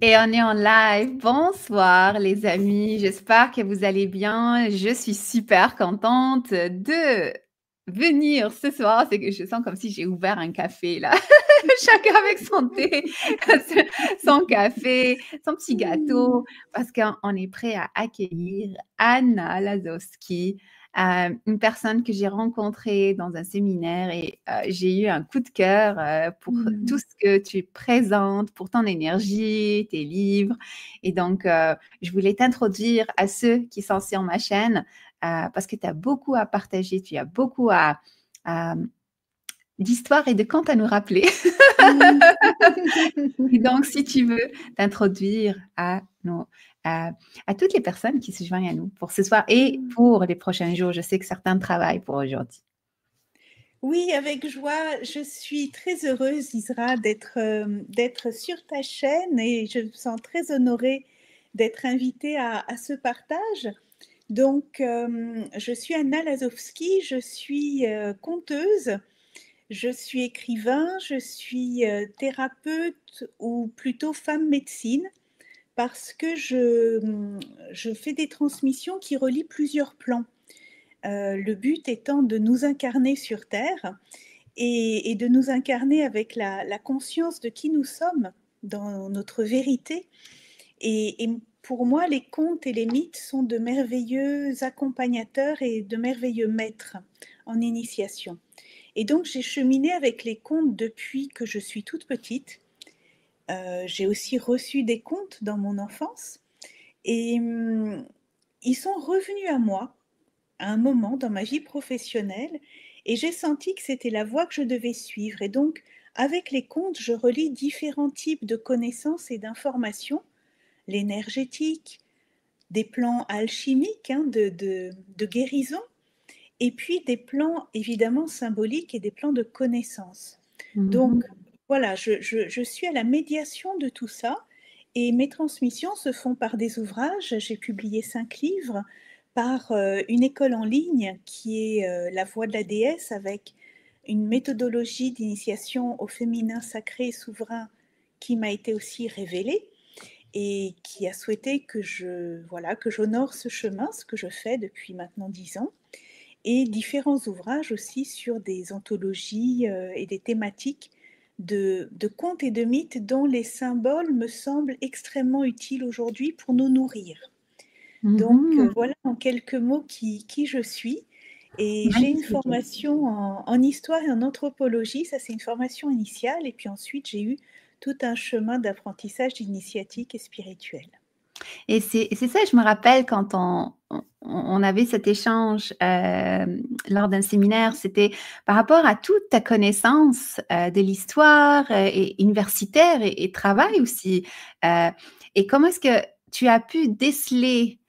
Et on est en live. Bonsoir les amis, j'espère que vous allez bien. Je suis super contente de venir ce soir. C'est que je sens comme si j'ai ouvert un café là. Chacun avec son thé, son café, son petit gâteau, parce qu'on est prêt à accueillir Anna Lazowski, une personne que j'ai rencontrée dans un séminaire et j'ai eu un coup de cœur pour tout ce que tu présentes, pour ton énergie, tes livres. Et donc, je voulais t'introduire à ceux qui sont sur ma chaîne parce que tu as beaucoup à partager, tu as beaucoup à d'histoire et de contes à nous rappeler. Et donc, si tu veux t'introduire à toutes les personnes qui se joignent à nous pour ce soir et pour les prochains jours, je sais que certains travaillent pour aujourd'hui. Oui, avec joie. Je suis très heureuse, Isra, d'être sur ta chaîne et je me sens très honorée d'être invitée à ce partage. Donc, je suis Anna Lazowski, je suis conteuse, je suis écrivain, je suis thérapeute ou plutôt femme médecine parce que je fais des transmissions qui relient plusieurs plans. Le but étant de nous incarner sur Terre et de nous incarner avec la conscience de qui nous sommes dans notre vérité. Et pour moi, les contes et les mythes sont de merveilleux accompagnateurs et de merveilleux maîtres en initiation. Et donc, j'ai cheminé avec les contes depuis que je suis toute petite. J'ai aussi reçu des contes dans mon enfance. Et ils sont revenus à moi à un moment dans ma vie professionnelle et j'ai senti que c'était la voie que je devais suivre. Et donc, avec les contes, je relie différents types de connaissances et d'informations, l'énergétique, des plans alchimiques de guérison, et puis des plans évidemment symboliques et des plans de connaissances. Donc, Mhm. voilà, je suis à la médiation de tout ça. Et mes transmissions se font par des ouvrages. J'ai publié 5 livres, par une école en ligne qui est La Voix de la déesse, avec une méthodologie d'initiation au féminin sacré et souverain qui m'a été aussi révélée et qui a souhaité que voilà, que j'honore ce chemin, ce que je fais depuis maintenant 10 ans, et différents ouvrages aussi sur des anthologies et des thématiques de contes et de mythes dont les symboles me semblent extrêmement utiles aujourd'hui pour nous nourrir. Donc Mhm. voilà en quelques mots qui je suis. Et j'ai une Magnifique. formation en histoire et en anthropologie, ça c'est une formation initiale, et puis ensuite j'ai eu tout un chemin d'apprentissage initiatique et spirituel. Et c'est ça, je me rappelle quand on avait cet échange lors d'un séminaire, c'était par rapport à toute ta connaissance de l'histoire et universitaire et travail aussi. Euh, et comment est-ce que tu as pu déceler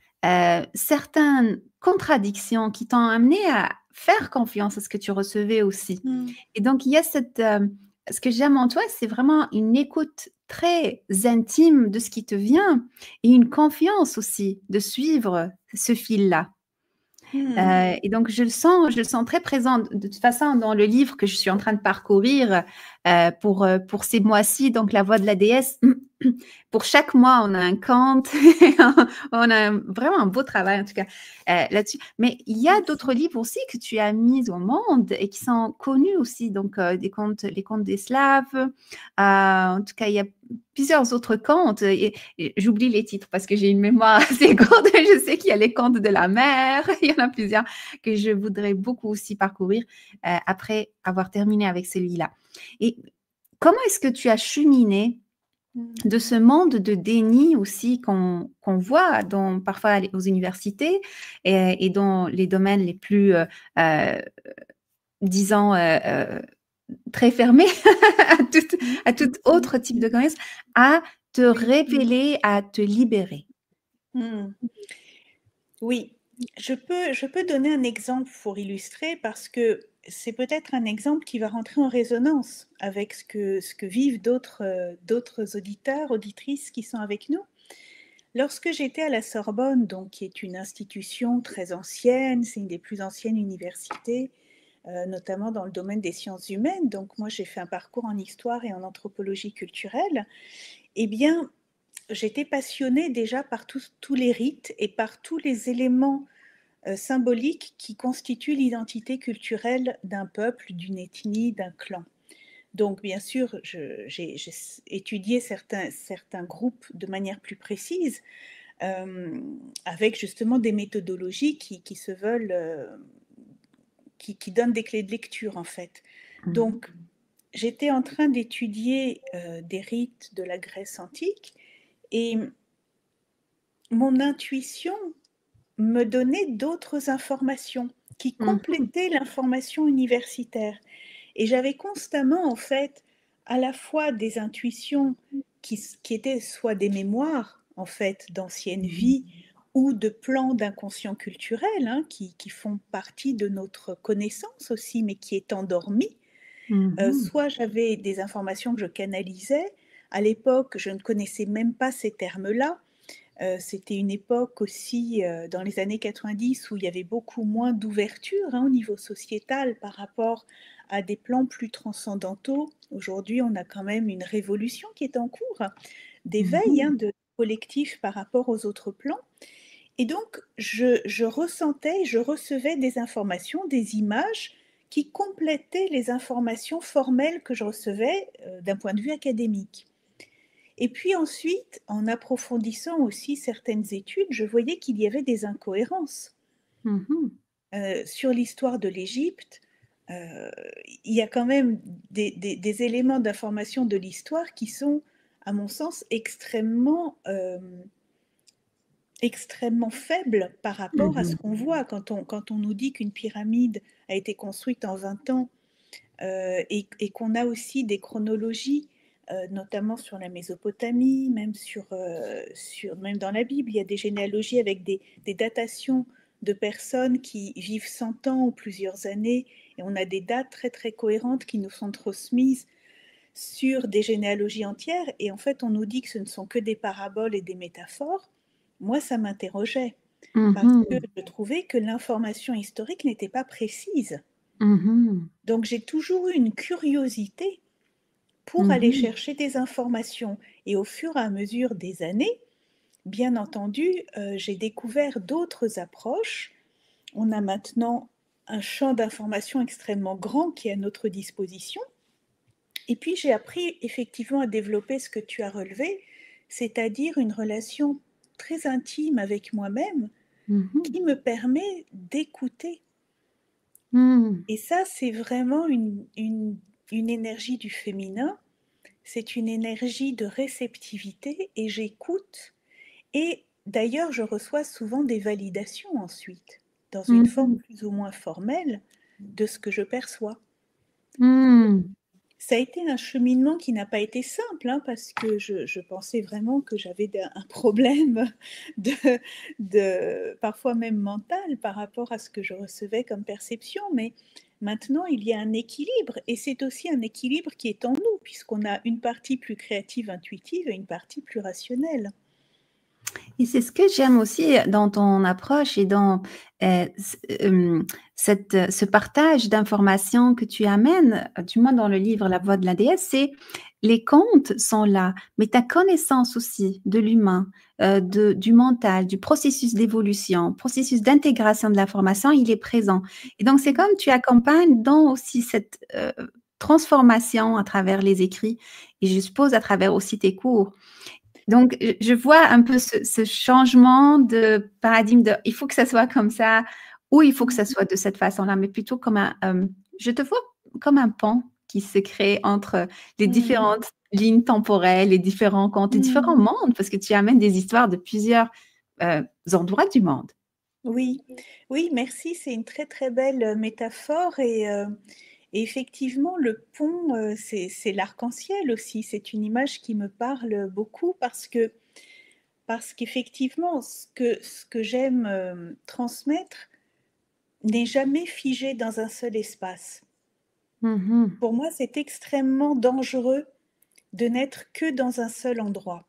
certaines contradictions qui t'ont amené à faire confiance à ce que tu recevais aussi. Mm. Et donc, il y a ce que j'aime en toi, c'est vraiment une écoute très intime de ce qui te vient et une confiance aussi de suivre ce fil-là. Mm. Et donc, je le sens très présent de toute façon dans le livre que je suis en train de parcourir pour ces mois-ci, donc La Voix de la déesse. Pour chaque mois, on a un conte, on a vraiment un beau travail en tout cas là-dessus. Mais il y a d'autres Merci. livres aussi que tu as mis au monde et qui sont connus aussi, donc des contes, les contes des Slaves. En tout cas, il y a plusieurs autres contes. Et j'oublie les titres parce que j'ai une mémoire assez courte. Je sais qu'il y a les contes de la mer. Il y en a plusieurs que je voudrais beaucoup aussi parcourir après avoir terminé avec celui-là. Et comment est-ce que tu as cheminé Mm. de ce monde de déni aussi qu'on voit parfois aux universités et dans les domaines les plus, euh, disons, très fermés à tout autre type de connaissance, à te Oui. révéler, à te libérer. Mm. Oui, je peux donner un exemple pour illustrer parce que c'est peut-être un exemple qui va rentrer en résonance avec ce que vivent d'autres auditeurs, auditrices qui sont avec nous. Lorsque j'étais à la Sorbonne, donc qui est une institution très ancienne, c'est une des plus anciennes universités, notamment dans le domaine des sciences humaines, donc moi j'ai fait un parcours en histoire et en anthropologie culturelle, eh bien j'étais passionnée déjà par tous les rites et par tous les éléments symboliques qui constituent l'identité culturelle d'un peuple, d'une ethnie, d'un clan. Donc, bien sûr, j'ai étudié certains groupes de manière plus précise, avec justement des méthodologies qui se veulent, qui donnent des clés de lecture, en fait. Donc, j'étais en train d'étudier des rites de la Grèce antique et mon intuition me donnait d'autres informations qui Mhm. complétaient l'information universitaire. Et j'avais constamment, en fait, à la fois des intuitions qui étaient soit des mémoires, en fait, d'anciennes vies ou de plans d'inconscient culturel, hein, qui font partie de notre connaissance aussi, mais qui est endormie. Mhm. Soit j'avais des informations que je canalisais. À l'époque, je ne connaissais même pas ces termes-là. C'était une époque aussi, dans les années 90, où il y avait beaucoup moins d'ouverture, hein, au niveau sociétal par rapport à des plans plus transcendantaux. Aujourd'hui, on a quand même une révolution qui est en cours, d'éveil, hein, Mhm. de collectif par rapport aux autres plans. Et donc, je ressentais, je recevais des informations, des images qui complétaient les informations formelles que je recevais d'un point de vue académique. Et puis ensuite, en approfondissant aussi certaines études, je voyais qu'il y avait des incohérences. Mhm. Sur l'histoire de l'Égypte, euh, il y a quand même des éléments d'information de l'histoire qui sont, à mon sens, extrêmement faibles par rapport à ce Mhm. qu'on voit quand on nous dit qu'une pyramide a été construite en 20 ans et qu'on a aussi des chronologies, notamment sur la Mésopotamie, même dans la Bible, il y a des généalogies avec des datations de personnes qui vivent 100 ans ou plusieurs années, et on a des dates très très cohérentes qui nous sont transmises sur des généalogies entières, et en fait on nous dit que ce ne sont que des paraboles et des métaphores. Moi, ça m'interrogeait, parce que Mhm. je trouvais que l'information historique n'était pas précise. Mhm. Donc j'ai toujours eu une curiosité pour aller Mhm. chercher des informations. Et au fur et à mesure des années, bien entendu, j'ai découvert d'autres approches. On a maintenant un champ d'information extrêmement grand qui est à notre disposition. Et puis j'ai appris effectivement à développer ce que tu as relevé, c'est-à-dire une relation très intime avec moi-même Mhm. qui me permet d'écouter. Mhm. Et ça, c'est vraiment une énergie du féminin. C'est une énergie de réceptivité et j'écoute. Et d'ailleurs, je reçois souvent des validations ensuite, dans une forme Mhm. plus ou moins formelle de ce que je perçois. Mhm. Ça a été un cheminement qui n'a pas été simple, hein, parce que je pensais vraiment que j'avais un problème de, parfois même mental par rapport à ce que je recevais comme perception. Mais maintenant, il y a un équilibre, et c'est aussi un équilibre qui est en nous, puisqu'on a une partie plus créative, intuitive, et une partie plus rationnelle. Et c'est ce que j'aime aussi dans ton approche et dans ce partage d'informations que tu amènes, du moins dans le livre La Voix de la déesse, c'est les contes sont là, mais ta connaissance aussi de l'humain, du mental, du processus d'évolution, processus d'intégration de l'information, il est présent. Et donc, c'est comme tu accompagnes dans aussi cette transformation à travers les écrits et je suppose à travers aussi tes cours. Donc, je vois un peu ce changement de paradigme de il faut que ça soit comme ça ou il faut que ça soit de cette façon-là, mais plutôt comme je te vois comme un pont qui se crée entre les Mm. différentes lignes temporelles, les différents contes, les différents Mm. mondes, parce que tu amènes des histoires de plusieurs endroits du monde. Oui, oui, merci, c'est une très très belle métaphore et effectivement le pont, c'est l'arc-en-ciel aussi. C'est une image qui me parle beaucoup parce qu'effectivement ce que j'aime transmettre n'est jamais figé dans un seul espace. Mhm. Pour moi, c'est extrêmement dangereux de n'être que dans un seul endroit.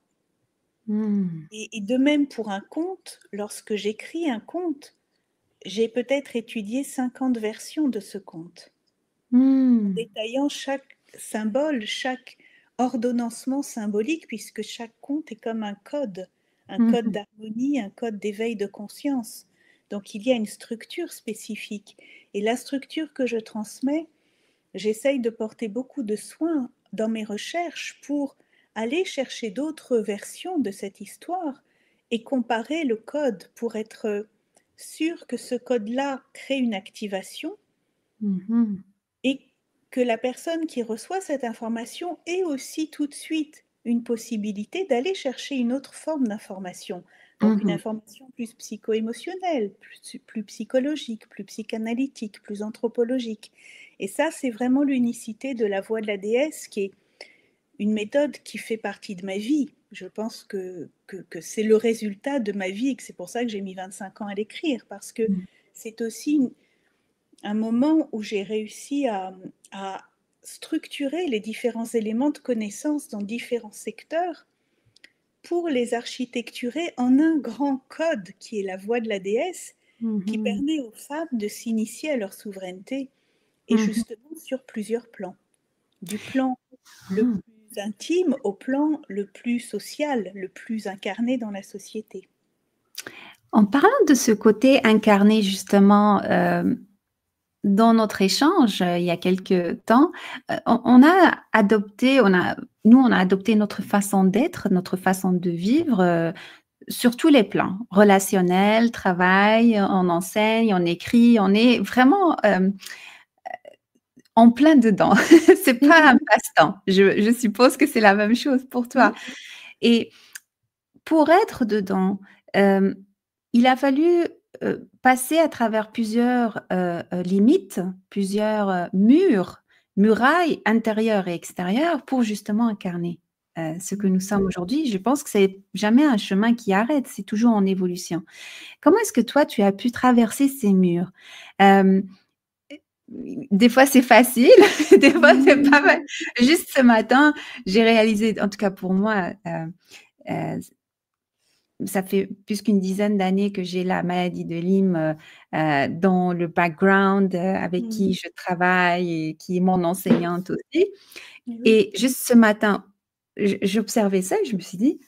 Mhm. Et de même pour un conte, lorsque j'écris un conte, j'ai peut-être étudié 50 versions de ce conte, en Mhm. détaillant chaque symbole, chaque ordonnancement symbolique, puisque chaque conte est comme un code Mhm. d'harmonie, un code d'éveil de conscience. Donc il y a une structure spécifique. Et la structure que je transmets, j'essaye de porter beaucoup de soin dans mes recherches pour aller chercher d'autres versions de cette histoire et comparer le code pour être sûr que ce code-là crée une activation Mhm. et que la personne qui reçoit cette information ait aussi tout de suite une possibilité d'aller chercher une autre forme d'information. Donc une Mhm. information plus psycho-émotionnelle, plus psychologique, plus psychanalytique, plus anthropologique. Et ça, c'est vraiment l'unicité de la voix de la déesse, qui est une méthode qui fait partie de ma vie. Je pense que c'est le résultat de ma vie et que c'est pour ça que j'ai mis 25 ans à l'écrire, parce que c'est aussi un moment où j'ai réussi à structurer les différents éléments de connaissance dans différents secteurs pour les architecturer en un grand code qui est la voix de la déesse, qui Mhm. permet aux femmes de s'initier à leur souveraineté, et Mhm. justement sur plusieurs plans. Du plan le Mhm. plus intime au plan le plus social, le plus incarné dans la société. En parlant de ce côté incarné justement dans notre échange il y a quelques temps, on a adopté, nous on a adopté notre façon d'être, notre façon de vivre sur tous les plans, relationnel, travail, on enseigne, on écrit, on est vraiment en plein dedans. C'est pas un passe-temps. Je suppose que c'est la même chose pour toi. Et pour être dedans, euh, il a fallu passer à travers plusieurs limites, plusieurs murs, murailles intérieures et extérieures pour justement incarner ce que nous sommes aujourd'hui. Je pense que c'est jamais un chemin qui arrête, c'est toujours en évolution. Comment est-ce que toi, tu as pu traverser ces murs? Euh, des fois, c'est facile, des fois, c'est pas mal. Juste ce matin, j'ai réalisé, en tout cas pour moi, euh, ça fait plus qu'une dizaine d'années que j'ai la maladie de Lyme dans le background avec qui je travaille et qui est mon enseignante aussi. Oui. Et juste ce matin, j'observais ça et je me suis dit,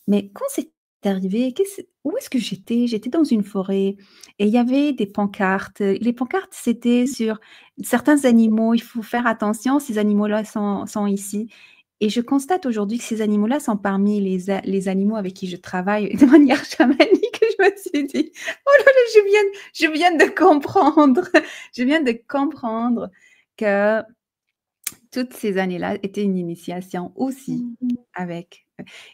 mais quand c'est arrivé, où est-ce que j'étais? J'étais dans une forêt et il y avait des pancartes. Les pancartes, c'était sur certains animaux. Il faut faire attention, ces animaux-là sont ici. Et je constate aujourd'hui que ces animaux-là sont parmi les animaux avec qui je travaille de manière chamanique. Je me suis dit, oh là là, je viens de comprendre. Je viens de comprendre que toutes ces années-là étaient une initiation aussi avec.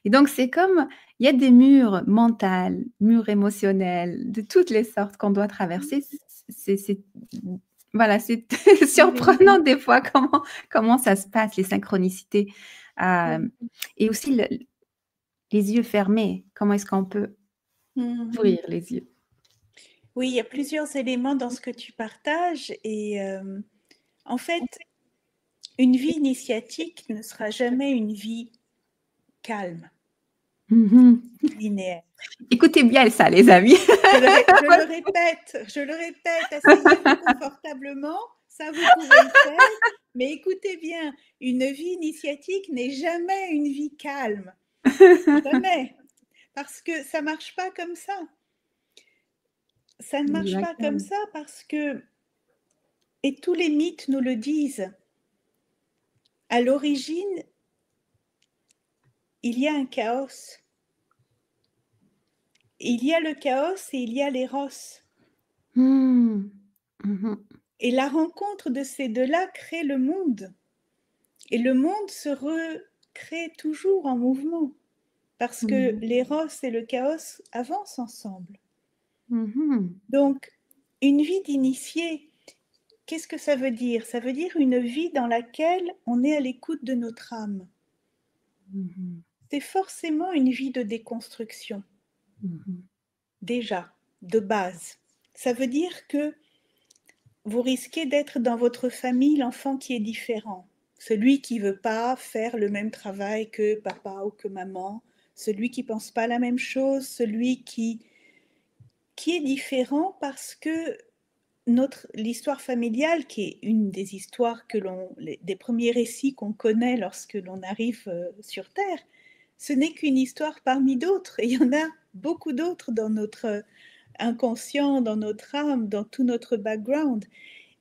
Et donc, c'est comme, il y a des murs mentaux, murs émotionnels, de toutes les sortes qu'on doit traverser. Voilà, c'est surprenant des fois comment ça se passe, les synchronicités. Euh, et aussi les yeux fermés, comment est-ce qu'on peut ouvrir les yeux? Oui, il y a plusieurs éléments dans ce que tu partages et en fait, une vie initiatique ne sera jamais une vie calme, linéaire. Écoutez bien ça, les amis. Je le répète, asseyez-vous confortablement, ça vous pouvez le faire, mais écoutez bien, une vie initiatique n'est jamais une vie calme, jamais, parce que ça marche pas comme ça. Ça ne marche pas comme Exactement. ça parce que, et tous les mythes nous le disent, à l'origine, il y a un chaos. Il y a le chaos et il y a l'éros. Mmh. Mhm. Et la rencontre de ces deux-là crée le monde. Et le monde se recrée toujours en mouvement, parce que Mhm. l'éros et le chaos avancent ensemble. Mhm. Donc, une vie d'initié, qu'est-ce que ça veut dire? Ça veut dire une vie dans laquelle on est à l'écoute de notre âme. Mhm. C'est forcément une vie de déconstruction, Mhm. déjà, de base. Ça veut dire que vous risquez d'être dans votre famille l'enfant qui est différent, celui qui ne veut pas faire le même travail que papa ou que maman, celui qui ne pense pas la même chose, celui qui est différent parce que l'histoire familiale, qui est une des histoires des premiers récits qu'on connaît lorsque l'on arrive sur Terre, ce n'est qu'une histoire parmi d'autres. Et il y en a beaucoup d'autres dans notre inconscient, dans notre âme, dans tout notre background.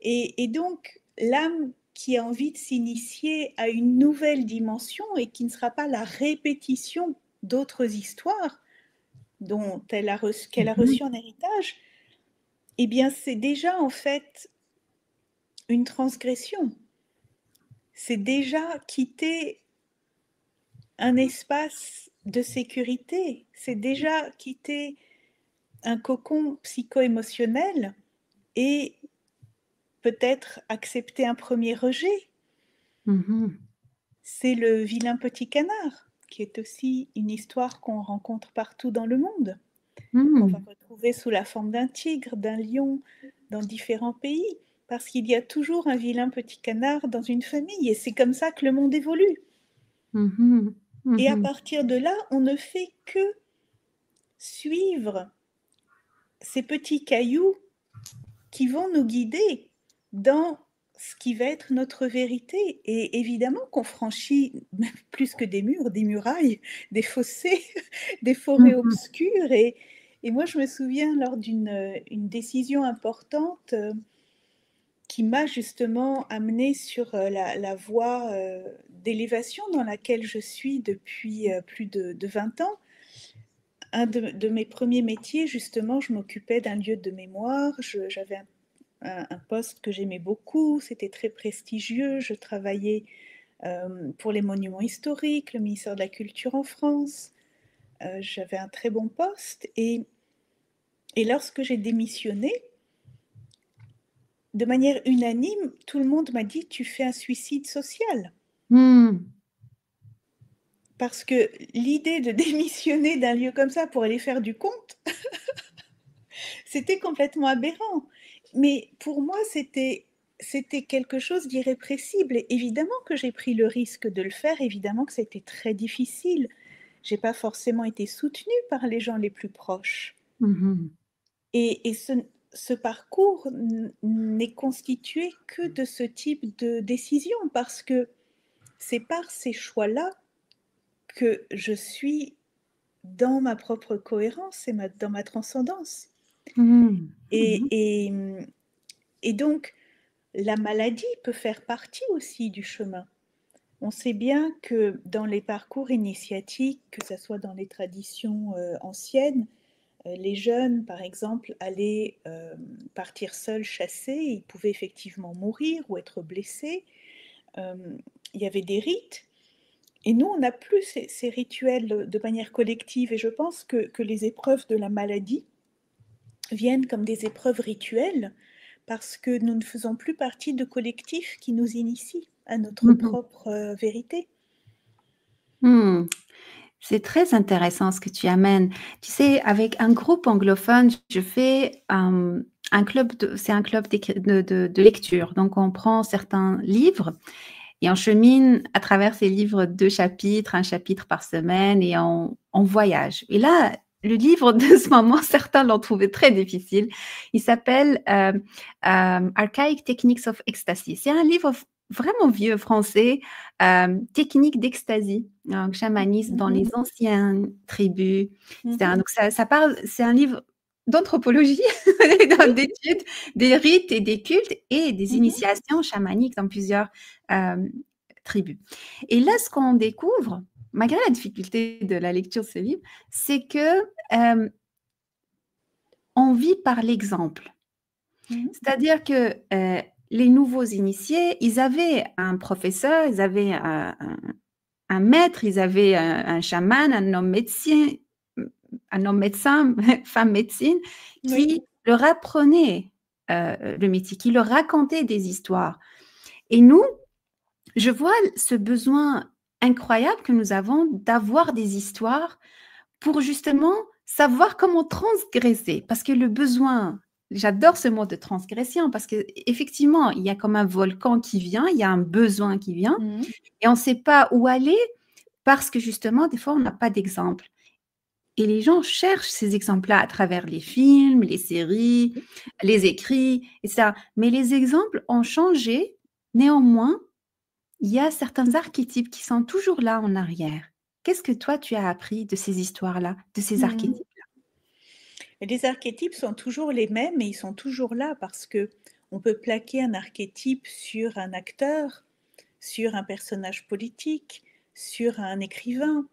Et donc, l'âme qui a envie de s'initier à une nouvelle dimension et qui ne sera pas la répétition d'autres histoires qu'elle a reçues en héritage, eh bien, c'est déjà en fait une transgression. C'est déjà quitter un espace de sécurité. C'est déjà quitter un cocon psycho-émotionnel et peut-être accepter un premier rejet. C'est le vilain petit canard, qui est aussi une histoire qu'on rencontre partout dans le monde, qu'on va retrouver sous la forme d'un tigre, d'un lion, dans différents pays, parce qu'il y a toujours un vilain petit canard dans une famille, et c'est comme ça que le monde évolue. Et à partir de là, on ne fait que suivre ces petits cailloux qui vont nous guider dans ce qui va être notre vérité. Et évidemment qu'on franchit plus que des murs, des murailles, des fossés, des forêts obscures. Et moi, je me souviens lors d'une décision importante qui m'a justement amenée sur la voie d'élévation dans laquelle je suis depuis plus de 20 ans. Un de mes premiers métiers, justement, je m'occupais d'un lieu de mémoire. J'avais un poste que j'aimais beaucoup, c'était très prestigieux. Je travaillais pour les monuments historiques, le ministère de la Culture en France. J'avais un très bon poste. Et lorsque j'ai démissionné, de manière unanime, tout le monde m'a dit « tu fais un suicide social ». Parce que l'idée de démissionner d'un lieu comme ça pour aller faire du compte, c'était complètement aberrant. Mais pour moi, c'était quelque chose d'irrépressible. Et évidemment que j'ai pris le risque de le faire, évidemment que c'était très difficile. Je n'ai pas forcément été soutenue par les gens les plus proches. Et ce parcours n'est constitué que de ce type de décision, parce que c'est par ces choix-là que je suis dans ma propre cohérence et dans ma transcendance. Et donc, la maladie peut faire partie aussi du chemin. On sait bien que dans les parcours initiatiques, que ce soit dans les traditions anciennes, les jeunes, par exemple, allaient partir seuls chasser, ils pouvaient effectivement mourir ou être blessés. Il y avait des rites. Et nous, on n'a plus ces rituels de manière collective. Et je pense que les épreuves de la maladie viennent comme des épreuves rituelles, parce que nous ne faisons plus partie de collectifs qui nous initient à notre propre vérité. C'est très intéressant ce que tu amènes. Tu sais, avec un groupe anglophone, je fais un club, c'est un club de lecture. Donc, on prend certains livres et on chemine à travers ces livres un chapitre par semaine, et on voyage. Et là, le livre de ce moment, certains l'ont trouvé très difficile. Il s'appelle Archaic Techniques of Ecstasy. C'est un livre vraiment vieux français, technique d'extasie, chamanisme dans les anciennes tribus. Donc ça parle, c'est un livre d'anthropologie, d'études, des rites et des cultes et des initiations chamaniques dans plusieurs tribus. Et là, ce qu'on découvre, malgré la difficulté de la lecture de ce livre, c'est que on vit par l'exemple. C'est-à-dire que les nouveaux initiés, ils avaient un professeur, ils avaient un maître, ils avaient un chaman, un homme médecin, femme médecine, qui leur apprenait le métier, qui leur racontait des histoires. Et nous, je vois ce besoin incroyable que nous avons d'avoir des histoires pour justement savoir comment transgresser. Parce que le besoin, j'adore ce mot de transgression, parce qu'effectivement, il y a comme un volcan qui vient, il y a un besoin qui vient, et on ne sait pas où aller, parce que justement, des fois, on n'a pas d'exemple. Et les gens cherchent ces exemples-là à travers les films, les séries, les écrits, et ça. Mais les exemples ont changé. Néanmoins, il y a certains archétypes qui sont toujours là en arrière. Qu'est-ce que toi, tu as appris de ces histoires-là, de ces Hmm. archétypes? Les archétypes sont toujours les mêmes et ils sont toujours là parce que on peut plaquer un archétype sur un acteur, sur un personnage politique, sur un écrivain.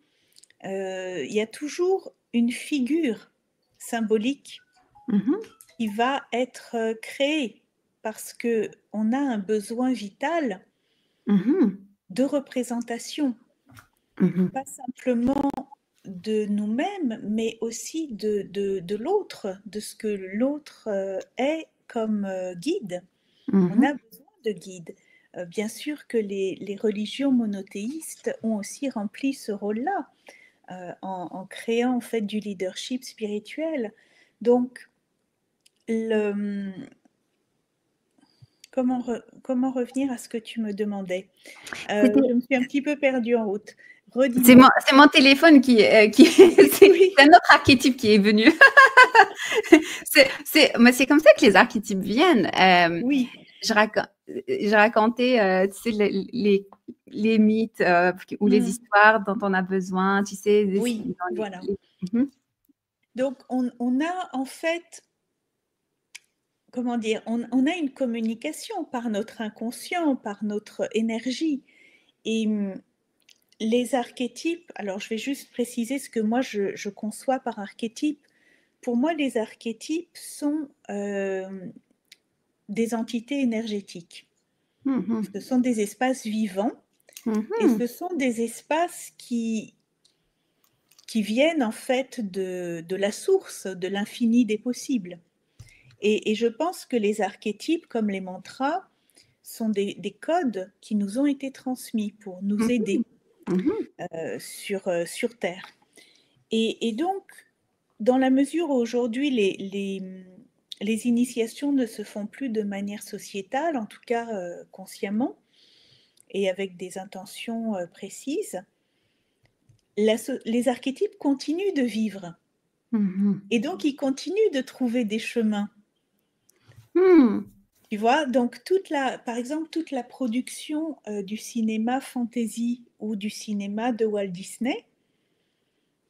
Il y a toujours une figure symbolique Mhm, qui va être créée parce que on a un besoin vital mhm, de représentation, mhm, pas simplement de nous-mêmes, mais aussi de l'autre, de ce que l'autre est comme guide. On a mhm, besoin de guides. Bien sûr que les religions monothéistes ont aussi rempli ce rôle-là en créant en fait du leadership spirituel. Donc, le, comment revenir à ce que tu me demandais Je me suis un petit peu perdue en route. Redis-moi. C'est mon téléphone qui c'est Oui, un autre archétype qui est venu. Mais c'est comme ça que les archétypes viennent. oui, Je racontais, tu sais, les mythes ou les mm, histoires dont on a besoin, tu sais, oui, dans voilà. Mhm, Donc, on a en fait, comment dire, on a une communication par notre inconscient, par notre énergie. Et les archétypes, alors je vais juste préciser ce que moi je conçois par archétype. Pour moi, les archétypes sont des entités énergétiques. mhm, Ce sont des espaces vivants et mhm, ce sont des espaces qui viennent en fait de la source, de l'infini des possibles. Et je pense que les archétypes, comme les mantras, sont des codes qui nous ont été transmis pour nous aider mhm, sur Terre. Et donc, dans la mesure où aujourd'hui les initiations ne se font plus de manière sociétale, en tout cas consciemment, et avec des intentions précises, les archétypes continuent de vivre. mhm, Et donc, ils continuent de trouver des chemins. mhm, Tu vois, donc par exemple, toute la production du cinéma fantasy ou du cinéma de Walt Disney,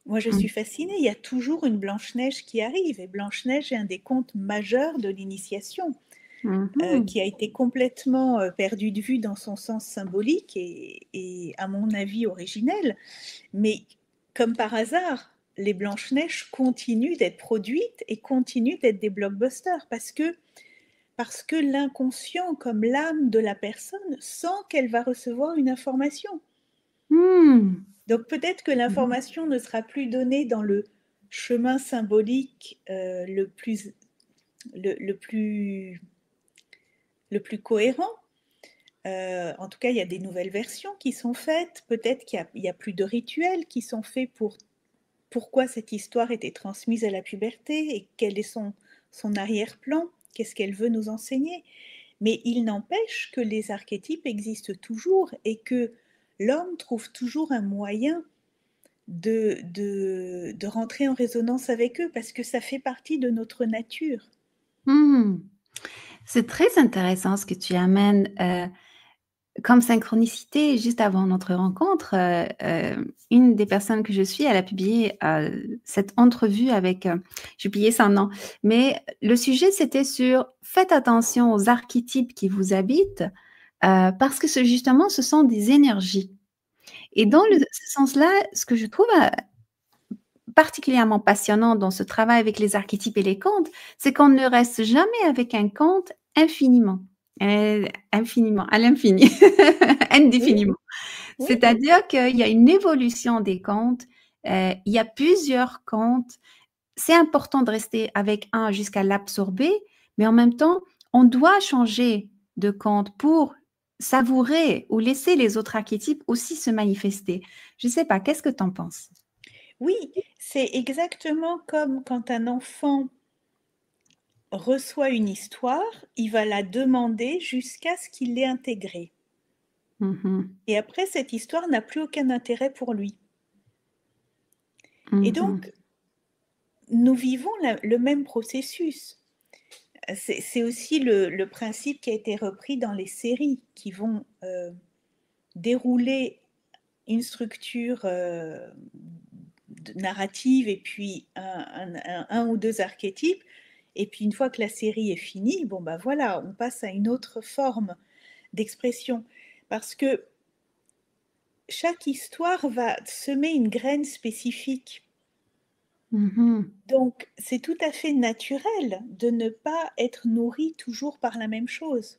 moi je suis fascinée, il y a toujours une Blanche-Neige qui arrive, et Blanche-Neige est un des contes majeurs de l'initiation, mhm, qui a été complètement perdu de vue dans son sens symbolique et à mon avis originel, mais comme par hasard, les Blanche-Neige continuent d'être produites et continuent d'être des blockbusters parce que l'inconscient, comme l'âme de la personne, sent qu'elle va recevoir une information. mhm, Donc peut-être que mhm. l'information ne sera plus donnée dans le chemin symbolique le, le, plus, le plus cohérent. En tout cas, il y a des nouvelles versions qui sont faites. Peut-être qu'il y a plus de rituels qui sont faits pour pourquoi cette histoire était transmise à la puberté et quel est son arrière-plan, qu'est-ce qu'elle veut nous enseigner. Mais il n'empêche que les archétypes existent toujours et que l'homme trouve toujours un moyen de rentrer en résonance avec eux parce que ça fait partie de notre nature. Mhm. C'est très intéressant ce que tu amènes. Comme synchronicité, juste avant notre rencontre, une des personnes que je suis, elle a publié cette entrevue avec, j'ai oublié son nom, mais le sujet c'était sur faites attention aux archétypes qui vous habitent, parce que justement, ce sont des énergies. Et dans Mhm. ce sens-là, ce que je trouve particulièrement passionnant dans ce travail avec les archétypes et les contes, c'est qu'on ne reste jamais avec un conte infiniment, infiniment, à l'infini, Oui, indéfiniment. oui, C'est-à-dire qu'il y a une évolution des contes, il y a plusieurs contes. C'est important de rester avec un jusqu'à l'absorber, mais en même temps, on doit changer de conte pour savourer ou laisser les autres archétypes aussi se manifester. Je ne sais pas, qu'est-ce que tu en penses? oui, c'est exactement comme quand un enfant reçoit une histoire, il va la demander jusqu'à ce qu'il l'ait intégrée. Mhm, Et après, cette histoire n'a plus aucun intérêt pour lui. Et mhm, donc, nous vivons le même processus. C'est aussi le principe qui a été repris dans les séries qui vont dérouler une structure narrative et puis un ou deux archétypes. Et puis une fois que la série est finie, bon ben voilà, on passe à une autre forme d'expression. Parce que chaque histoire va semer une graine spécifique. Donc, c'est tout à fait naturel de ne pas être nourri toujours par la même chose.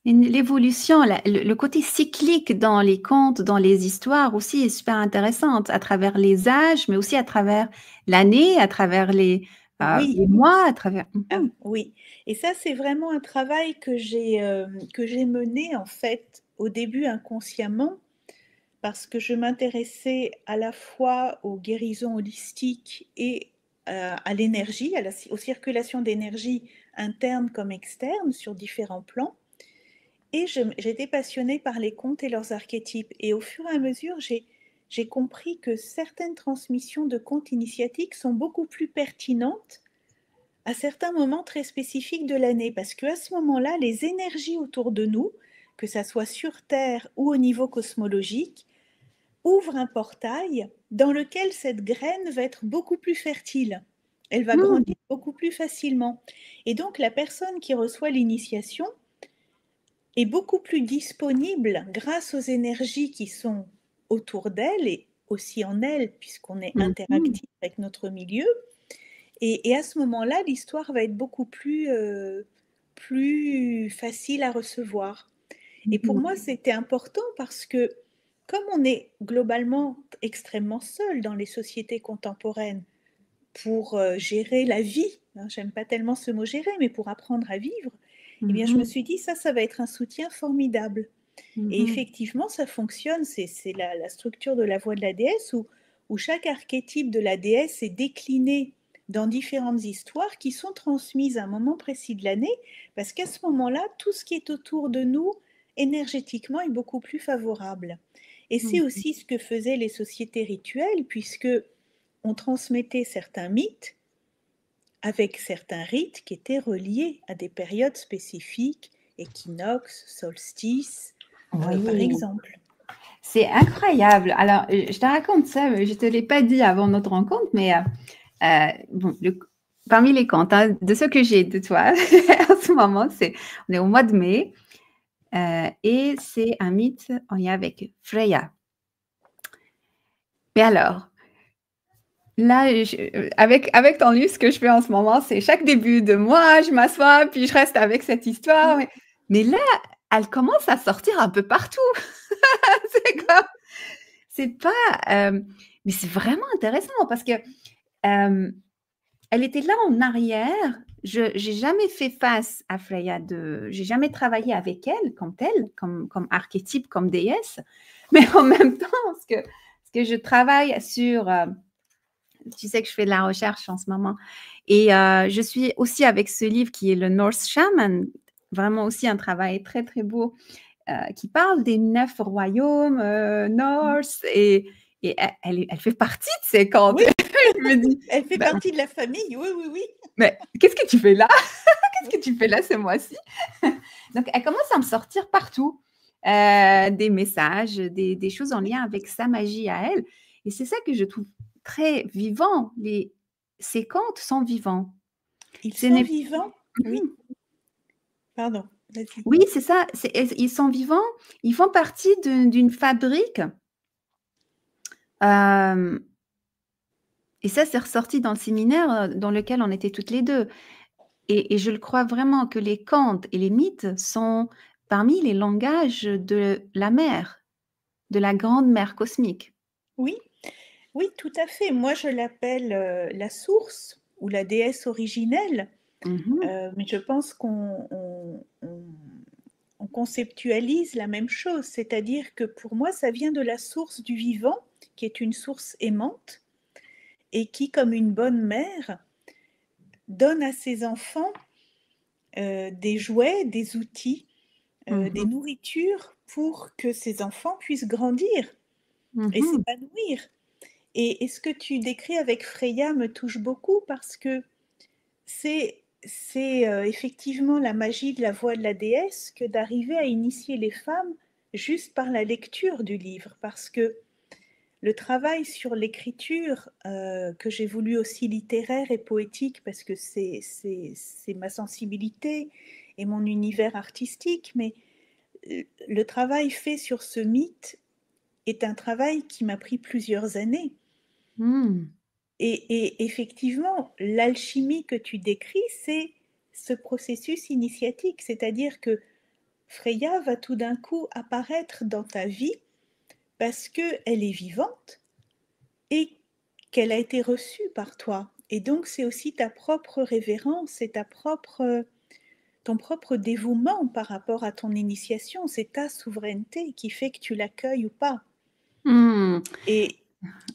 L'évolution, le côté cyclique dans les contes, dans les histoires aussi est super intéressante à travers les âges, mais aussi à travers l'année, à travers les Oui, mois, à travers. oui. Et ça, c'est vraiment un travail que j'ai mené en fait au début inconsciemment parce que je m'intéressais à la fois aux guérisons holistiques et à l'énergie, aux circulations d'énergie interne comme externe sur différents plans. Et j'étais passionnée par les contes et leurs archétypes. Et au fur et à mesure, j'ai compris que certaines transmissions de contes initiatiques sont beaucoup plus pertinentes à certains moments très spécifiques de l'année. Parce qu'à ce moment-là, les énergies autour de nous, que ça soit sur Terre ou au niveau cosmologique, ouvrent un portail dans lequel cette graine va être beaucoup plus fertile. Elle va grandir beaucoup plus facilement. Et donc, la personne qui reçoit l'initiation est beaucoup plus disponible grâce aux énergies qui sont autour d'elle et aussi en elle, puisqu'on est interactif avec notre milieu. Et à ce moment-là, l'histoire va être beaucoup plus facile à recevoir. Et pour moi, c'était important parce que comme on est globalement extrêmement seul dans les sociétés contemporaines pour gérer la vie, j'aime pas tellement ce mot gérer, mais pour apprendre à vivre, eh bien, je me suis dit, ça va être un soutien formidable. Et effectivement, ça fonctionne. C'est la structure de la voix de la déesse où chaque archétype de la déesse est décliné dans différentes histoires qui sont transmises à un moment précis de l'année, parce qu'à ce moment-là, tout ce qui est autour de nous, énergétiquement, est beaucoup plus favorable. Et c'est aussi ce que faisaient les sociétés rituelles, puisque on transmettait certains mythes avec certains rites qui étaient reliés à des périodes spécifiques, équinoxe, solstice, par exemple. C'est incroyable. Alors, je te raconte ça, je ne te l'ai pas dit avant notre rencontre, mais bon, parmi les contes, de ce que j'ai de toi en ce moment, on est au mois de mai et c'est un mythe en lien avec Freya. Mais alors, là, avec ton livre, ce que je fais en ce moment, c'est chaque début de mois, je m'assois, puis je reste avec cette histoire. Mais là, elle commence à sortir un peu partout. C'est pas... mais c'est vraiment intéressant parce que elle était là en arrière. Je n'ai jamais fait face à Freya. J'ai jamais travaillé avec elle, comme archétype, comme déesse. Mais en même temps, ce que je travaille sur... tu sais que je fais de la recherche en ce moment. Et je suis aussi avec ce livre qui est le Norse Shaman. Vraiment aussi un travail très, très beau qui parle des 9 royaumes norse. Et elle fait partie de ces contes. Oui. Je me dis, elle fait partie de la famille, oui, oui, oui. Mais qu'est-ce que tu fais là? Qu'est-ce que tu fais là ce mois-ci? Donc, elle commence à me sortir partout des messages, des choses en lien avec sa magie à elle. Et c'est ça que je trouve très vivant. Ces contes sont vivants. Ils sont vivants? Oui. Pardon, vas-y. Oui, c'est ça. Ils sont vivants. Ils font partie d'une fabrique. Et ça, c'est ressorti dans le séminaire dans lequel on était toutes les deux. Et je le crois vraiment que les contes et les mythes sont parmi les langages de la mère, de la grande mère cosmique. Oui, oui, tout à fait. Moi, je l'appelle la source ou la déesse originelle. Mais je pense qu'on conceptualise la même chose, c'est-à-dire que pour moi, ça vient de la source du vivant, qui est une source aimante, et qui, comme une bonne mère, donne à ses enfants des jouets, des outils, des nourritures pour que ces enfants puissent grandir et s'épanouir. Et ce que tu décris avec Freya me touche beaucoup parce que c'est effectivement la magie de la voix de la déesse que d'arriver à initier les femmes juste par la lecture du livre. Parce que le travail sur l'écriture, que j'ai voulu aussi littéraire et poétique, parce que c'est ma sensibilité et mon univers artistique, mais le travail fait sur ce mythe est un travail qui m'a pris plusieurs années. Hmm. Et effectivement, l'alchimie que tu décris, c'est ce processus initiatique, c'est-à-dire que Freya va tout d'un coup apparaître dans ta vie parce qu'elle est vivante et qu'elle a été reçue par toi. Et donc, c'est aussi ta propre révérence et ton propre dévouement par rapport à ton initiation. C'est ta souveraineté qui fait que tu l'accueilles ou pas. Hmm. Et,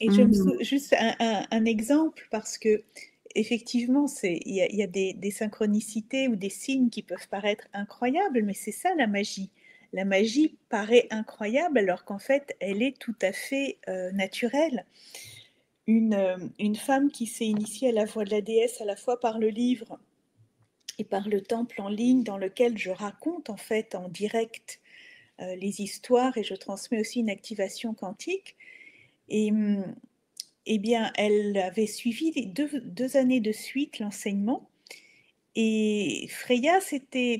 je me Hmm. juste un exemple, parce que effectivement, il y a des synchronicités ou des signes qui peuvent paraître incroyables, mais c'est ça la magie. La magie paraît incroyable alors qu'en fait, elle est tout à fait naturelle. Une femme qui s'est initiée à la voix de la déesse à la fois par le livre et par le temple en ligne dans lequel je raconte en fait en direct les histoires, et je transmets aussi une activation quantique. Et eh bien, elle avait suivi les deux années de suite l'enseignement. Et Freya,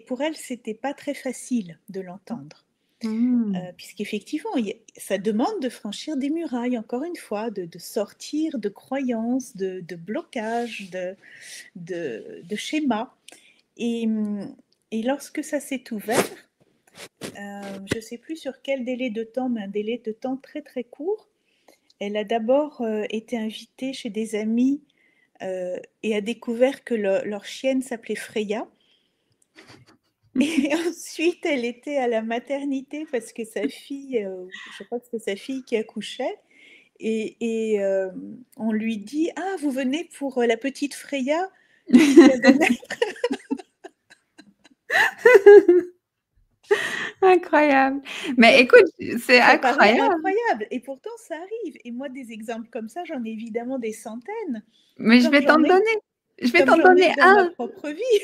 pour elle, c'était pas très facile de l'entendre. Hmm. Puisqu'effectivement, ça demande de franchir des murailles, encore une fois, de sortir de croyances, de blocages, de schémas. Et, et lorsque ça s'est ouvert, je ne sais plus sur quel délai de temps, mais un délai de temps très très court, elle a d'abord été invitée chez des amis et a découvert que leur chienne s'appelait Freya. Et ensuite, elle était à la maternité parce que sa fille, je crois que c'était sa fille qui accouchait. Et on lui dit: «Ah, vous venez pour la petite Freya qui vient de naître.» Incroyable. Mais Donc, écoute, c'est ça paraît incroyable. incroyable et pourtant ça arrive. Et moi, des exemples comme ça, j'en ai évidemment des centaines, Mais je comme vais t'en j'en ai donner. Je vais comme t'en j'en ai donner dans ma un. propre vie.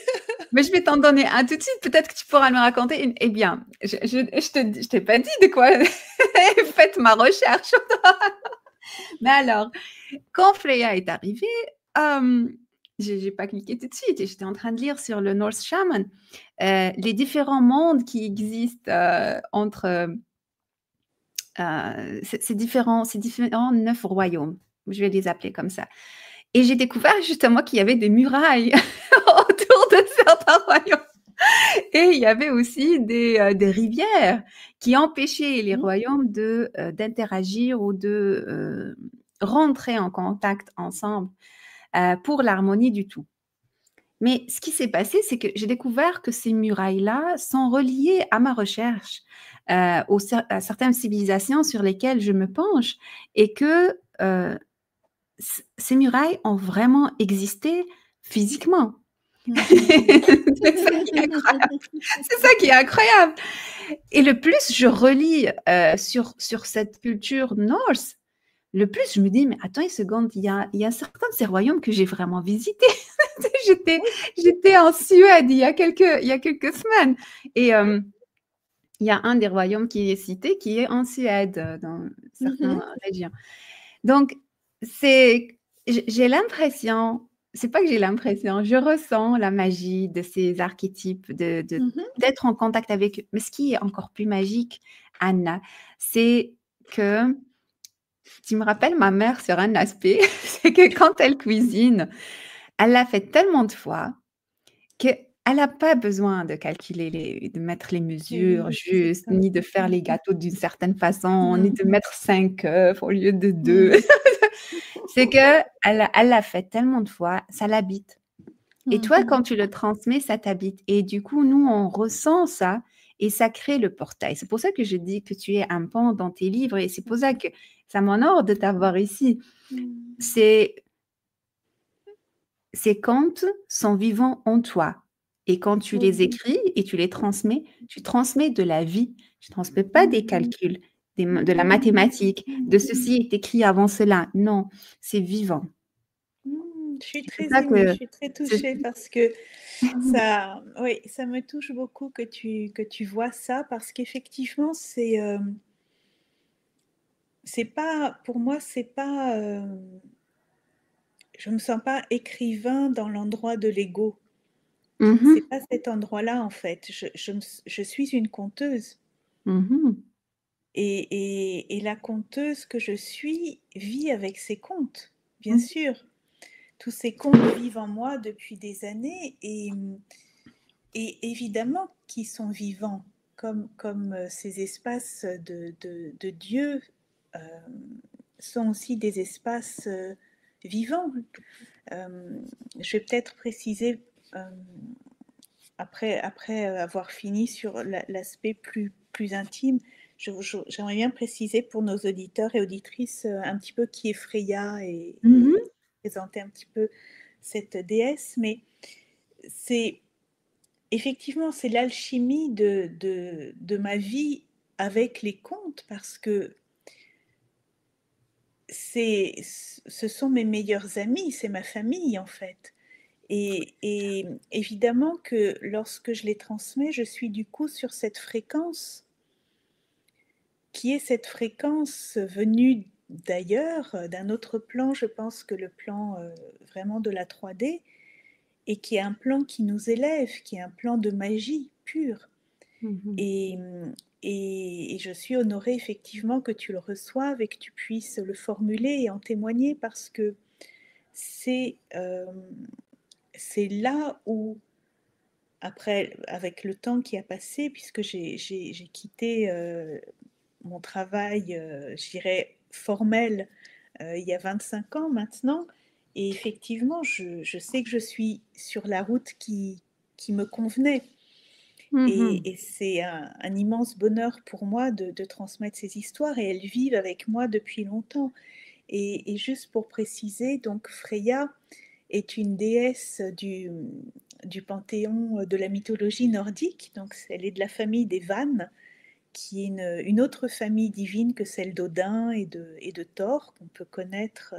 Mais je vais t'en donner un tout de suite. Peut-être que tu pourras me raconter une. Eh bien, je t'ai pas dit de quoi. Faites ma recherche. Mais alors, quand Freya est arrivée, euh, j'ai pas cliqué tout de suite et j'étais en train de lire sur le Norse Shaman les différents mondes qui existent entre ces différents 9 royaumes. Je vais les appeler comme ça. Et j'ai découvert justement qu'il y avait des murailles autour de certains royaumes. Et il y avait aussi des rivières qui empêchaient les royaumes d'interagir ou de rentrer en contact ensemble pour l'harmonie du tout. Mais ce qui s'est passé, c'est que j'ai découvert que ces murailles-là sont reliées à ma recherche, à certaines civilisations sur lesquelles je me penche, et que ces murailles ont vraiment existé physiquement. C'est ça qui est incroyable. C'est ça qui est incroyable. Et le plus je relis sur cette culture norse, le plus je me dis, mais attends une seconde, il y a certains de ces royaumes que j'ai vraiment visités. j'étais, Oui. j'étais en Suède il y a quelques semaines. Et il y a un des royaumes qui est cité qui est en Suède, dans certaines régions. Donc, j'ai l'impression, c'est pas que j'ai l'impression, je ressens la magie de ces archétypes, d'être en contact avec eux. Mais ce qui est encore plus magique, Anna, c'est que tu me rappelles ma mère sur un aspect, c'est que quand elle cuisine, elle l'a fait tellement de fois qu'elle n'a pas besoin de calculer, de mettre les Et mesures oui, c'est justes, ça. ni de faire les gâteaux d'une certaine façon, ni de mettre 5 œufs au lieu de 2. C'est qu'elle l'a fait tellement de fois, ça l'habite. Et toi, quand tu le transmets, ça t'habite. Et du coup, nous, on ressent ça et ça crée le portail. C'est pour ça que je dis que tu es un pan dans tes livres et c'est pour ça que ça m'honore de t'avoir ici. C'est Ces contes sont vivants en toi. Et quand tu les Oui. écris et tu les transmets, tu transmets de la vie. Tu ne transmets pas des calculs, de la mathématique, de ceci est écrit avant cela. Non, c'est vivant. Je suis C'est très ça émue, je que... suis très c'est- touchée parce que ça, oui, ça me touche beaucoup que tu vois ça parce qu'effectivement, c'est pas, pour moi, c'est pas, je me sens pas écrivain dans l'endroit de l'ego. C'est Mhm, pas cet endroit-là en fait. Je suis une conteuse mhm, et la conteuse que je suis vit avec ses contes, bien mhm, sûr. Tous ces contes vivent en moi depuis des années et évidemment qu'ils sont vivants, comme ces espaces de Dieu euh, sont aussi des espaces vivants. Euh, je vais peut-être préciser, euh, après avoir fini sur l'aspect plus intime, j'aimerais bien préciser pour nos auditeurs et auditrices un petit peu qui est Freya mhm, et présenter un petit peu cette déesse, mais c'est effectivement, c'est l'alchimie de ma vie avec les contes parce que ce sont mes meilleurs amis, c'est ma famille en fait. Et évidemment que lorsque je les transmets, je suis du coup sur cette fréquence qui est cette fréquence venue d'ailleurs, d'un autre plan, je pense que le plan vraiment de la 3D, et qui est un plan qui nous élève, qui est un plan de magie pure. mhm. Et, et je suis honorée effectivement que tu le reçoives et que tu puisses le formuler et en témoigner parce que c'est c'est là où, après, avec le temps qui a passé, puisque j'ai quitté mon travail, je dirais, formel il y a 25 ans maintenant, et effectivement, je sais que je suis sur la route qui me convenait. Mhm. Et c'est un immense bonheur pour moi de transmettre ces histoires et elles vivent avec moi depuis longtemps. Et juste pour préciser, donc Freya est une déesse du panthéon de la mythologie nordique, donc elle est de la famille des Vannes, qui est une autre famille divine que celle d'Odin et de Thor, qu'on peut connaître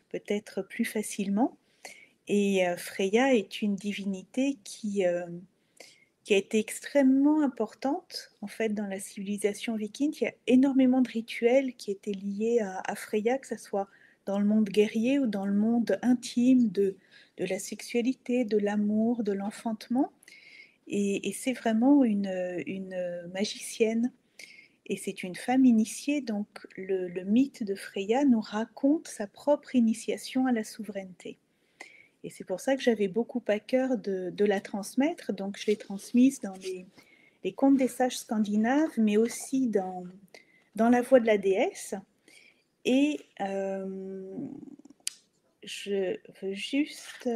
peut-être plus facilement. Et Freya est une divinité qui a été extrêmement importante en fait dans la civilisation viking. Il y a énormément de rituels qui étaient liés à Freya, que ce soit dans le monde guerrier ou dans le monde intime de la sexualité, de l'amour, de l'enfantement. Et c'est vraiment une magicienne. Et c'est une femme initiée, donc le mythe de Freya nous raconte sa propre initiation à la souveraineté. Et c'est pour ça que j'avais beaucoup à cœur de la transmettre. Donc je l'ai transmise dans les contes des sages scandinaves, mais aussi dans la voix de la déesse. Et je veux juste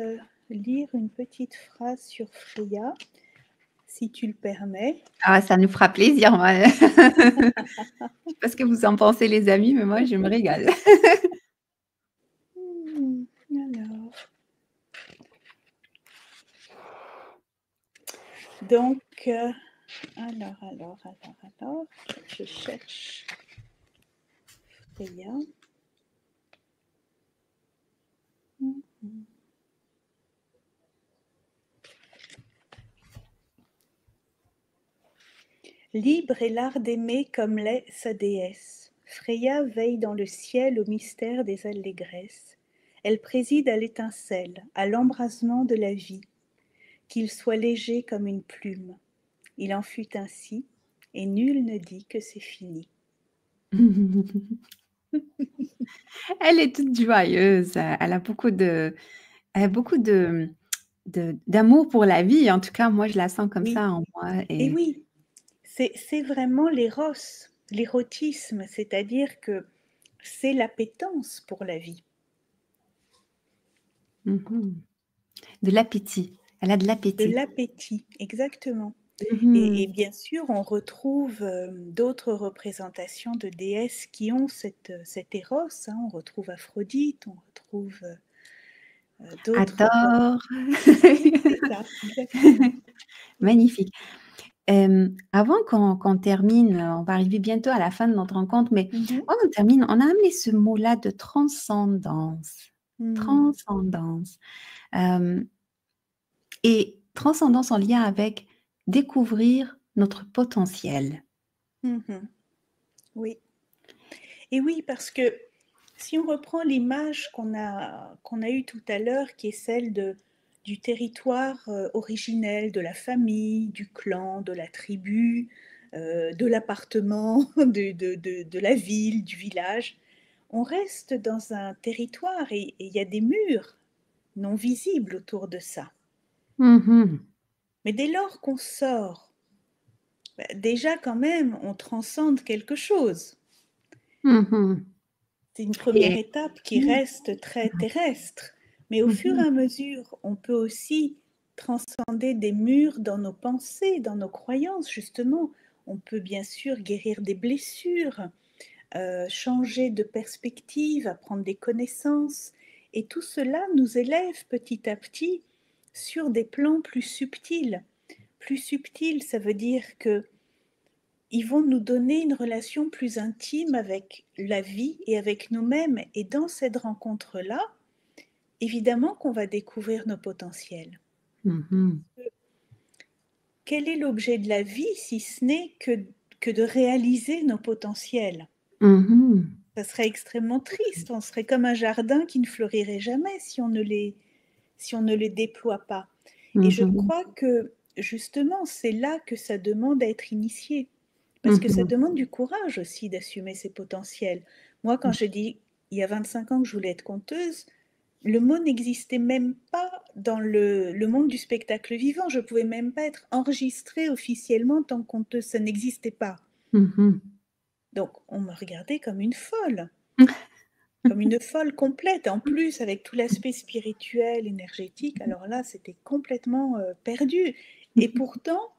lire une petite phrase sur Freya, si tu le permets. Ah, ça nous fera plaisir. Moi. Je sais pas ce que vous en pensez, les amis, mais moi, je me régale. Alors, donc, alors, je cherche Freya. Libre est l'art d'aimer comme l'est sa déesse. Freya veille dans le ciel au mystère des allégresses. Elle préside à l'étincelle, à l'embrasement de la vie, qu'il soit léger comme une plume. Il en fut ainsi, et nul ne dit que c'est fini. Elle est toute joyeuse. Elle a beaucoup d'amour pour la vie. En tout cas, moi, je la sens comme Oui, ça en moi. et Et... oui, c'est vraiment l'éros, l'érotisme, c'est-à-dire que c'est l'appétence pour la vie. Mhm. De l'appétit. Elle a de De l'appétit. l'appétit, exactement. Et Mhm. bien sûr, on retrouve d'autres représentations de déesses qui ont cet éros, hein. On retrouve Aphrodite, on retrouve d'autres. Hathor. Oui, c'est ça, exactement. Magnifique. Avant qu'on termine, on va arriver bientôt à la fin de notre rencontre, mais Mhm. avant qu'on termine, on a amené ce mot-là de transcendance. Mhm. Transcendance. Euh, et transcendance en lien avec découvrir notre potentiel. Mhm. Oui. Et oui, parce que si on reprend l'image qu'on a eue tout à l'heure, qui est celle du territoire originel, de la famille, du clan, de la tribu, de l'appartement, de la ville, du village, on reste dans un territoire et il y a des murs non visibles autour de ça. Mhm. Mais dès lors qu'on sort, déjà quand même, on transcende quelque chose. Mhm. C'est une première Et, étape qui reste très terrestre. Mais au fur et mhm. à mesure, on peut aussi transcender des murs dans nos pensées, dans nos croyances, justement. On peut bien sûr guérir des blessures, changer de perspective, apprendre des connaissances. Et tout cela nous élève petit à petit sur des plans plus subtils. Plus subtils, ça veut dire que ils vont nous donner une relation plus intime avec la vie et avec nous-mêmes. Et dans cette rencontre-là, évidemment qu'on va découvrir nos potentiels. Mhm. Quel est l'objet de la vie si ce n'est que de réaliser nos potentiels? Mhm. Ça serait extrêmement triste. On serait comme un jardin qui ne fleurirait jamais si on ne les déploie pas. Et je Mhm. crois que justement, c'est là que ça demande à être initié. Parce que ça Mhm. demande du courage aussi d'assumer ses potentiels. Moi, quand j'ai dit il y a 25 ans que je voulais être conteuse, le mot n'existait même pas dans le monde du spectacle vivant. Je ne pouvais même pas être enregistrée officiellement en tant que conteuse. Ça n'existait pas. Mhm. Donc, on me regardait comme une folle complète. En plus, avec tout l'aspect spirituel, énergétique, alors là, c'était complètement perdu. Et pourtant,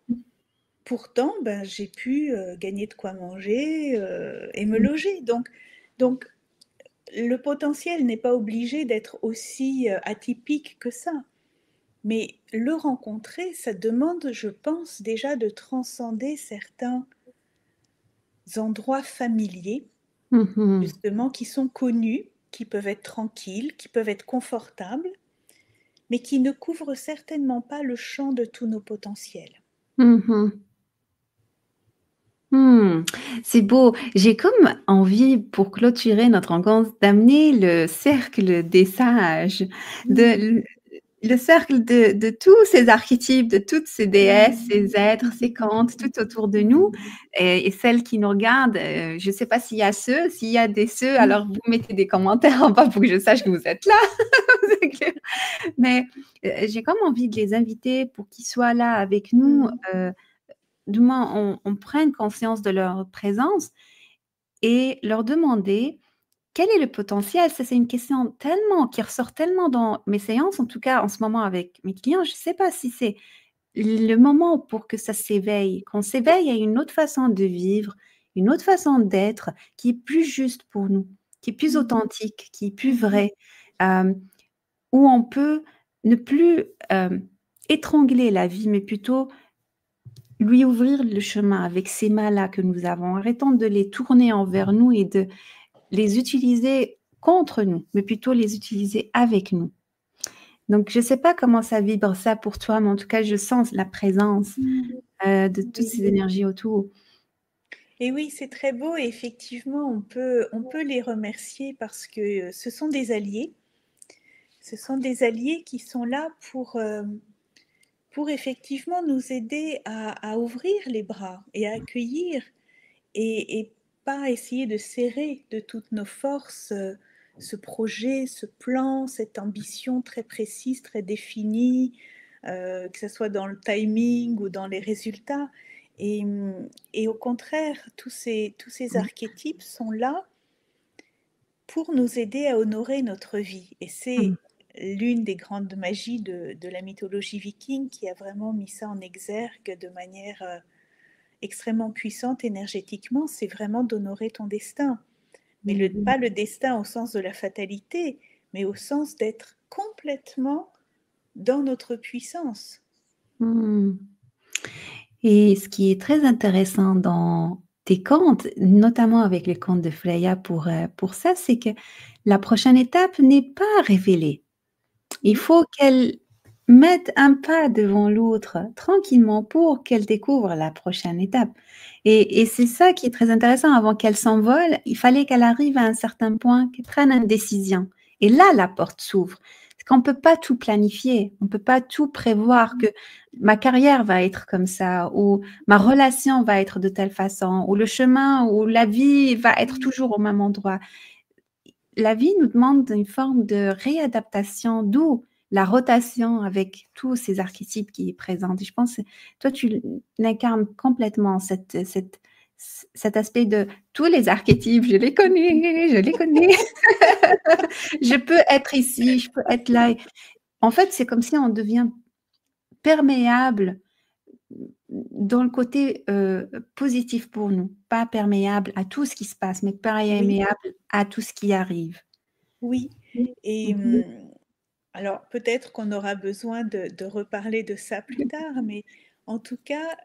ben, j'ai pu gagner de quoi manger et me loger. Donc, le potentiel n'est pas obligé d'être aussi atypique que ça. Mais le rencontrer, ça demande, je pense, déjà de transcender certains endroits familiers, Mhm. justement, qui sont connus, qui peuvent être tranquilles, qui peuvent être confortables, mais qui ne couvrent certainement pas le champ de tous nos potentiels. Mhm. Hmm, c'est beau. J'ai comme envie, pour clôturer notre rencontre, d'amener le cercle des sages, Mmh. de, le cercle de tous ces archétypes, de toutes ces déesses, Mmh. ces êtres, ces cantes, tout autour de nous, et celles qui nous regardent. Je ne sais pas s'il y a ceux, s'il y a des ceux, alors vous mettez des commentaires en bas pour que je sache que vous êtes là. C'est clair. Mais j'ai comme envie de les inviter pour qu'ils soient là avec nous. Mmh. Du moins, on prenne conscience de leur présence et leur demander quel est le potentiel. Ça, c'est une question tellement qui ressort tellement dans mes séances, en tout cas en ce moment avec mes clients. Je ne sais pas si c'est le moment pour que ça s'éveille, qu'on s'éveille à une autre façon de vivre, une autre façon d'être qui est plus juste pour nous, qui est plus Mmh. authentique, qui est plus vraie, euh, où on peut ne plus étrangler la vie, mais plutôt lui ouvrir le chemin avec ces mains-là que nous avons. Arrêtons de les tourner envers nous et de les utiliser contre nous, mais plutôt les utiliser avec nous. Donc, je ne sais pas comment ça vibre ça pour toi, mais en tout cas, je sens la présence Mmh. de toutes Oui. ces énergies autour. Et oui, c'est très beau et effectivement, on peut les remercier parce que ce sont des alliés. Ce sont des alliés qui sont là pour effectivement nous aider à ouvrir les bras et à accueillir et pas essayer de serrer de toutes nos forces ce projet, ce plan, cette ambition très précise, très définie, que ce soit dans le timing ou dans les résultats. Et, et au contraire, tous ces archétypes sont là pour nous aider à honorer notre vie. Et c'est Mm. l'une des grandes magies de la mythologie viking qui a vraiment mis ça en exergue de manière extrêmement puissante énergétiquement, c'est vraiment d'honorer ton destin. Mais Mm. pas le destin au sens de la fatalité, mais au sens d'être complètement dans notre puissance. Mm. Et ce qui est très intéressant dans tes contes, notamment avec les contes de Freya pour ça, c'est que la prochaine étape n'est pas révélée. Il Oui, faut qu'elle mette un pas devant l'autre tranquillement pour qu'elle découvre la prochaine étape. Et c'est ça qui est très intéressant. Avant qu'elle s'envole, il fallait qu'elle arrive à un certain point, qu'elle prenne une décision. Et là, la porte s'ouvre. Parce qu'on ne peut pas tout planifier. On ne peut pas tout prévoir que ma carrière va être comme ça, ou ma relation va être de telle façon, ou le chemin, ou la vie va être toujours au même endroit. La vie nous demande une forme de réadaptation, d'où la rotation avec tous ces archétypes qui est présent. Et je pense que toi, tu l'incarnes complètement, cet aspect de tous les archétypes, je les connais, je les connais. Je peux être ici, je peux être là. En fait, c'est comme si on devient perméable dans le côté positif pour nous, pas perméable à tout ce qui se passe, mais oui, perméable à tout ce qui arrive. oui. Et Mhm. alors peut-être qu'on aura besoin de reparler de ça plus tard, mais en tout cas,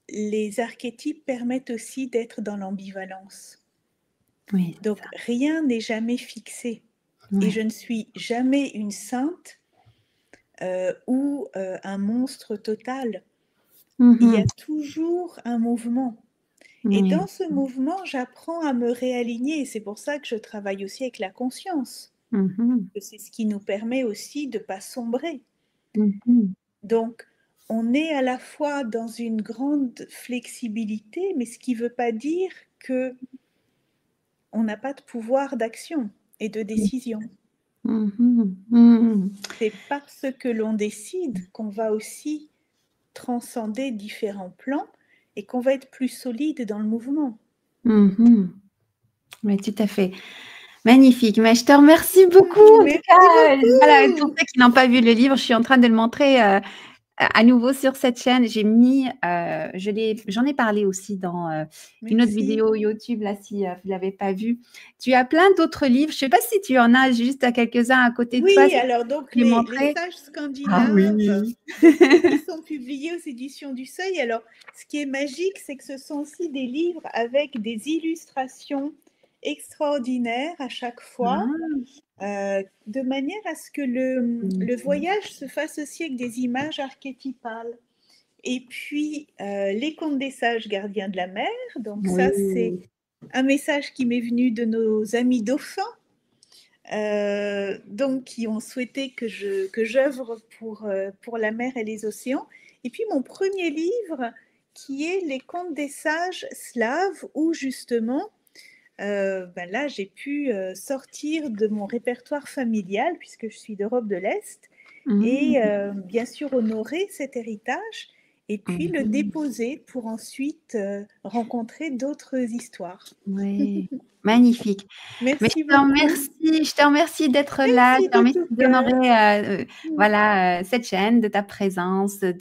les archétypes permettent aussi d'être dans l'ambivalence. Oui, c'est Donc ça. rien n'est jamais fixé. Et je Ouais. ne suis jamais une sainte ou un monstre total. Il y a Mhm. toujours un mouvement. Et Oui. dans ce mouvement, j'apprends à me réaligner. Et c'est pour ça que je travaille aussi avec la conscience. Mhm. C'est ce qui nous permet aussi de ne pas sombrer. Mhm. Donc, on est à la fois dans une grande flexibilité, mais ce qui ne veut pas dire que on n'a pas de pouvoir d'action et de décision. Mhm. Mhm. C'est parce que l'on décide qu'on va aussi transcender différents plans et qu'on va être plus solide dans le mouvement. Mhm. Oui, tout à fait. Magnifique. Mais je te remercie beaucoup. En tout Merci cas, voilà, pour beaucoup. ceux qui n'ont pas vu le livre, je suis en train de le montrer à nouveau sur cette chaîne. J'ai mis, j'en ai parlé aussi dans une autre Merci. vidéo YouTube, là, si vous ne l'avez pas vu. Tu as plein d'autres livres. Je ne sais pas si tu en as juste à quelques-uns à côté de toi, Oui, si tu alors donc peux les les montrer. sages Ah scandinaves, oui. donc qui sont publiés aux éditions du Seuil. Alors, ce qui est magique, c'est que ce sont aussi des livres avec des illustrations extraordinaires à chaque fois, Ah. de manière à ce que le voyage se fasse aussi avec des images archétypales. Et puis, les contes des sages gardiens de la mer, donc ça, c'est Oui. un message qui m'est venu de nos amis dauphins, donc qui ont souhaité que j'œuvre pour la mer et les océans. Et puis mon premier livre, qui est Les contes des sages slaves, où justement, ben là, j'ai pu sortir de mon répertoire familial, puisque je suis d'Europe de l'Est, et Mhm. bien sûr honorer cet héritage, et puis le Mhm. déposer pour ensuite rencontrer d'autres histoires. Oui, magnifique. Mais Merci beaucoup. je te remercie d'être là, je Merci te de remercie tout cœur. d'honorer, voilà, cette chaîne, de ta présence, Mm.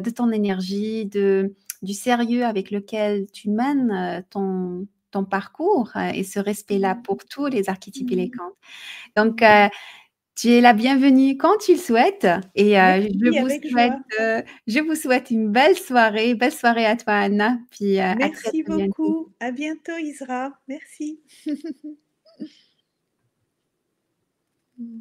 de ton énergie, du sérieux avec lequel tu mènes ton parcours et ce respect-là Mm. pour tous les archétypes et les Mm. camps. Donc, Mm. tu es la bienvenue quand tu le souhaites et Merci, avec joie. je vous souhaite une belle soirée à toi, Anna, puis à très, Merci très bientôt. beaucoup. À bientôt, Isra. Merci. Mm.